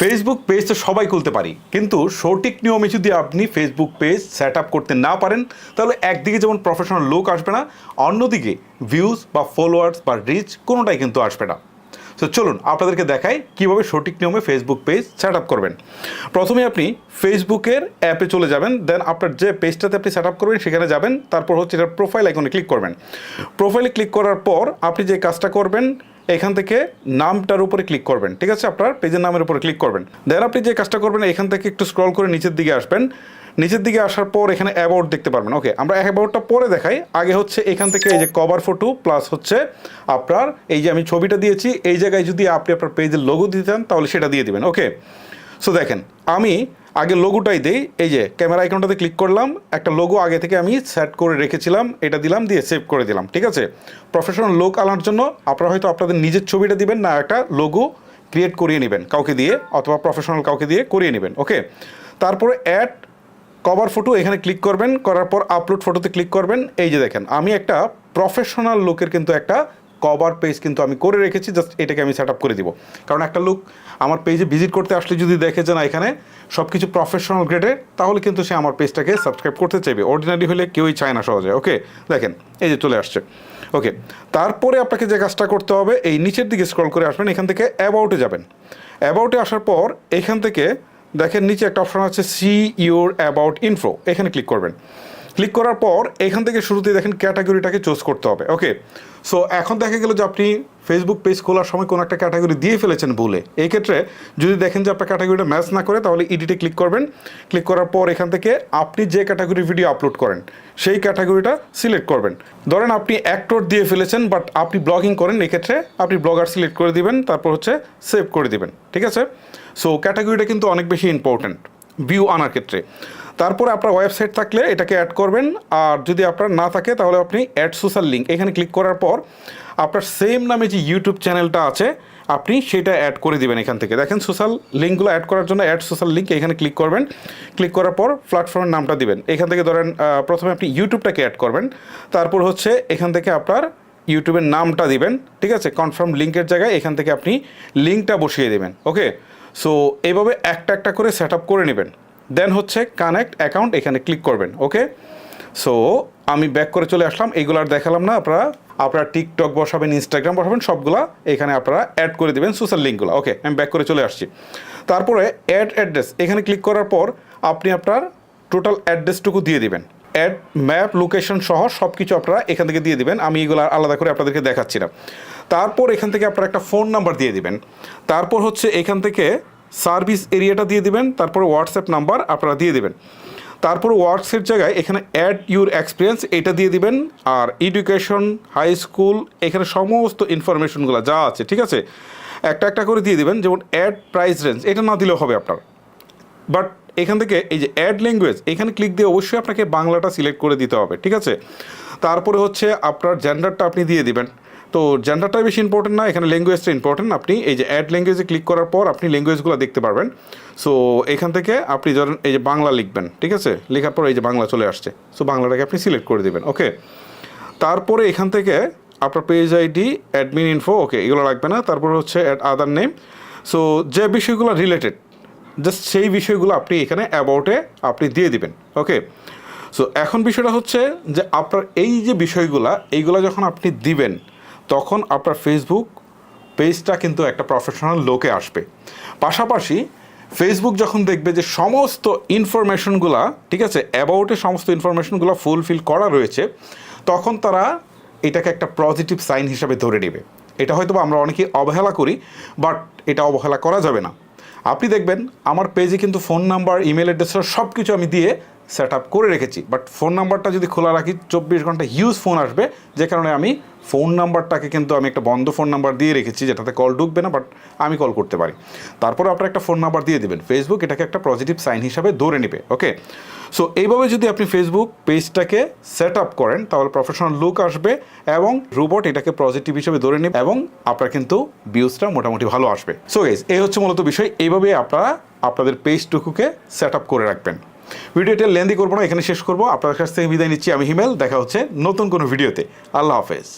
Facebook page তো সবাই খুলতে পারি, কিন্তু সঠিক নিয়মে যদি আপনি ফেসবুক পেজ সেট আপ করতে না পারেন, তাহলে একদিকে যেমন প্রফেশনাল লুক আসবে না, অন্যদিকে ভিউজ বা ফলোয়ার্স বা রিচ কোনোটাই কিন্তু আসবে না। তো চলুন আপনাদেরকে দেখাই কীভাবে সঠিক নিয়মে ফেসবুক পেজ সেট আপ করবেন। প্রথমে আপনি ফেসবুকের অ্যাপে চলে যাবেন, দেন আপনার যে পেজটাতে আপনি সেট আপ করবেন সেখানে যাবেন, তারপর হচ্ছে এটার প্রোফাইল আইকনে ক্লিক করবেন। প্রোফাইলে ক্লিক করার পর আপনি যে কাজটা করবেন, এখান থেকে নামটার উপরে ক্লিক করবেন, ঠিক আছে, আপনার পেজের নামের উপরে ক্লিক করবেন। দেন আপনি যে কাজটা করবেন, এখান থেকে একটু স্ক্রল করে নিচের দিকে আসবেন। নিচের দিকে আসার পর এখানে অ্যাবাউট দেখতে পারবেন। ওকে, আমরা অ্যাবাউটটা পরে দেখাই, আগে হচ্ছে এখান থেকে এই যে কভার ফটো প্লাস হচ্ছে আপনার এই যে আমি ছবিটা দিয়েছি, এই জায়গায় যদি আপনি আপনার পেজের লোগো দিতে চান তাহলে সেটা দিয়ে দিবেন। ওকে, সো দেখেন আমি আগে লোগোটাই দিই, এই যে ক্যামেরা আইকনটাতে ক্লিক করলাম, একটা লোগো আগে থেকে আমি সেট করে রেখেছিলাম, এটা দিলাম, দিয়ে সেভ করে দিলাম, ঠিক আছে। প্রফেশনাল লুক আনার জন্য আপনারা হয়তো আপনাদের নিজের ছবিটা দিবেন না, একটা লোগো ক্রিয়েট করিয়ে নেবেন কাউকে দিয়ে, অথবা প্রফেশনাল কাউকে দিয়ে করিয়ে নেবেন। ওকে, তারপরে অ্যাড কভার ফটো এখানে ক্লিক করবেন, করার পর আপলোড ফটোতে ক্লিক করবেন। এই যে দেখেন আমি একটা প্রফেশনাল লুকের কিন্তু একটা কভার পেজ কিন্তু আমি করে রেখেছি, জাস্ট এটাকে আমি সেট আপ করে দিব। কারণ একটা লুক আমার পেজে ভিজিট করতে আসলে যদি দেখে যে না এখানে সব কিছু প্রফেশনাল গ্রেডের, তাহলে কিন্তু সে আমার পেজটাকে সাবস্ক্রাইব করতে চাইবে। অর্ডিনারি হলে কেউই চায় না সহজে। ওকে, দেখেন এই যে চলে আসছে। ওকে, তারপরে আপনাকে যে কাজটা করতে হবে, এই নিচের দিকে স্ক্রল করে আসবেন, এখান থেকে অ্যাবাউটে যাবেন। অ্যাবাউটে আসার পর এখান থেকে দেখেন নিচে একটা অপশন আছে সি ইউর অ্যাবাউট ইনফো, এখানে ক্লিক করবেন। ক্লিক করার পর এখান থেকে শুরুতেই দেখেন ক্যাটাগরিটাকে চুজ করতে হবে। ওকে, সো এখন দেখা গেল যে আপনি ফেসবুক পেজ খোলার সময় কোনো একটা ক্যাটাগরি দিয়ে ফেলেছেন ভুলে। এই ক্ষেত্রে যদি দেখেন যে আপনার ক্যাটাগরিটা ম্যাচ না করে, তাহলে এডিটে ক্লিক করবেন। ক্লিক করার পর এখান থেকে আপনি যে ক্যাটাগরির ভিডিও আপলোড করেন সেই ক্যাটাগরিটা সিলেক্ট করবেন। ধরেন আপনি অ্যাক্টর দিয়ে ফেলেছেন, বাট আপনি ব্লগিং করেন, এক্ষেত্রে আপনি ব্লগার সিলেক্ট করে দিবেন, তারপর হচ্ছে সেভ করে দিবেন, ঠিক আছে। সো ক্যাটাগরিটা কিন্তু অনেক বেশি ইম্পর্ট্যান্ট ভিউ আনার ক্ষেত্রে। তারপরে আপনার ওয়েবসাইট থাকলে এটাকে অ্যাড করবেন, আর যদি আপনার না থাকে তাহলে আপনি অ্যাড সোশ্যাল লিঙ্ক এখানে ক্লিক করার পর আপনার সেম নামে যে ইউটিউব চ্যানেলটা আছে আপনি সেটা অ্যাড করে দিবেন। এখান থেকে দেখেন সোশ্যাল লিঙ্কগুলো অ্যাড করার জন্য অ্যাড সোশ্যাল লিঙ্ক এখানে ক্লিক করবেন। ক্লিক করার পর প্ল্যাটফর্মের নামটা দিবেন। এখান থেকে ধরেন প্রথমে আপনি ইউটিউবটাকে অ্যাড করবেন, তারপর হচ্ছে এখান থেকে আপনার ইউটিউবের নামটা দিবেন, ঠিক আছে। কনফার্ম লিঙ্কের জায়গায় এখান থেকে আপনি লিঙ্কটা বসিয়ে দেবেন। ওকে, সো এইভাবে একটা একটা করে সেট আপ করে নেবেন। দেন হচ্ছে কানেক্ট অ্যাকাউন্ট এখানে ক্লিক করবেন। ওকে, সো আমি ব্যাক করে চলে আসলাম, এইগুলো আর দেখালাম না। আপনারা টিকটক বসাবেন, ইনস্টাগ্রাম বসাবেন, সবগুলা এখানে আপনারা অ্যাড করে দেবেন সোশ্যাল লিঙ্কগুলো। ওকে, আমি ব্যাক করে চলে আসছি। তারপরে অ্যাড অ্যাড্রেস এখানে ক্লিক করার পর আপনি আপনার টোটাল অ্যাড্রেসটুকু দিয়ে দিবেন। অ্যাড ম্যাপ লোকেশন সহ সব কিছু আপনারা এখান থেকে দিয়ে দিবেন। আমি এগুলো আলাদা করে আপনাদেরকে দেখাচ্ছি না। তারপর এখান থেকে আপনারা একটা ফোন নাম্বার দিয়ে দিবেন। তারপর হচ্ছে এখান থেকে সার্ভিস এরিয়াটা দিয়ে দিবেন, তারপর হোয়াটসঅ্যাপ নাম্বার আপনারা দিয়ে দিবেন। তারপর ওয়ার্কসের জায়গায় এখানে অ্যাড ইউর এক্সপিরিয়েন্স এটা দিয়ে দিবেন, আর এডুকেশন, হাই স্কুল, এখানে সমস্ত ইনফরমেশনগুলো যা আছে, ঠিক আছে, একটা একটা করে দিয়ে দিবেন। যেমন অ্যাড প্রাইস রেঞ্জ এটা না দিলেও হবে আপনার, বাট এখান থেকে এই যে অ্যাড ল্যাঙ্গুয়েজ এখানে ক্লিক দিয়ে অবশ্যই আপনাকে বাংলাটা সিলেক্ট করে দিতে হবে, ঠিক আছে। তারপরে হচ্ছে আপনার জেন্ডারটা আপনি দিয়ে দিবেন। তো জেন্ডারটাই বেশি ইম্পর্টেন্ট না, এখানে ল্যাঙ্গুয়েজটা ইম্পর্টেন্ট। আপনি এই যে অ্যাড ল্যাঙ্গুয়েজে ক্লিক করার পর আপনি ল্যাঙ্গুয়েজগুলো দেখতে পারবেন। সো এখান থেকে আপনি ধরেন এই যে বাংলা লিখবেন, ঠিক আছে, লেখার পর এই যে বাংলা চলে আসছে, সো বাংলাটাকে আপনি সিলেক্ট করে দেবেন। ওকে, তারপরে এখান থেকে আপনার পেজ আইডি, অ্যাডমিন ইনফো, ওকে এগুলো লাগবে না। তারপর হচ্ছে অ্যাড আদার নেম। সো যে বিষয়গুলো রিলেটেড জাস্ট সেই বিষয়গুলো আপনি এখানে অ্যাবাউটে আপনি দিয়ে দিবেন। ওকে, সো এখন বিষয়টা হচ্ছে যে আপনার এই যে বিষয়গুলো এইগুলো যখন আপনি দিবেন, তখন আপনার ফেসবুক পেজটা কিন্তু একটা প্রফেশনাল লোকে আসবে। পাশাপাশি ফেসবুক যখন দেখবে যে সমস্ত ইনফরমেশনগুলো, ঠিক আছে, অ্যাবাউটে সমস্ত ইনফরমেশনগুলো ফুলফিল করা রয়েছে, তখন তারা এটাকে একটা পজিটিভ সাইন হিসাবে ধরে নেবে। এটা হয়তো আমরা অনেকেই অবহেলা করি, বাট এটা অবহেলা করা যাবে না। আপনি দেখবেন আমার পেজে কিন্তু ফোন নাম্বার, ইমেল অ্যাড্রেস সব কিছু আমি দিয়ে সেট আপ করে রেখেছি, বাট ফোন নাম্বারটা যদি খোলা রাখি 24 ঘন্টা হিউজ ফোন আসবে, যে কারণে আমি ফোন নাম্বারটাকে কিন্তু আমি একটা বন্ধ ফোন নাম্বার দিয়ে রেখেছি, যেটাতে কল ঢুকবে না, বাট আমি কল করতে পারি। তারপরে আপনার একটা ফোন নাম্বার দিয়ে দেবেন, ফেসবুক এটাকে একটা পজিটিভ সাইন হিসাবে ধরে নেবে। ওকে, সো এইভাবে যদি আপনি ফেসবুক পেজটাকে সেট আপ করেন, তাহলে প্রফেশনাল লুক আসবে এবং রোবট এটাকে পজিটিভ হিসেবে ধরে নেবে, এবং আপনার কিন্তু ভিউজটা মোটামুটি ভালো আসবে। সো গাইস, এই হচ্ছে মূলত বিষয়। এইভাবে আপনারা আপনাদের পেজটুকুকে সেট আপ করে রাখবেন। ভিডিওটা লেন্দি করবো না, এখানে শেষ করবো। আপনাদের কাছ থেকে বিদায় নিচ্ছি আমি হিমেল। দেখা হচ্ছে নতুন কোনো ভিডিওতে। আল্লাহ হাফেজ।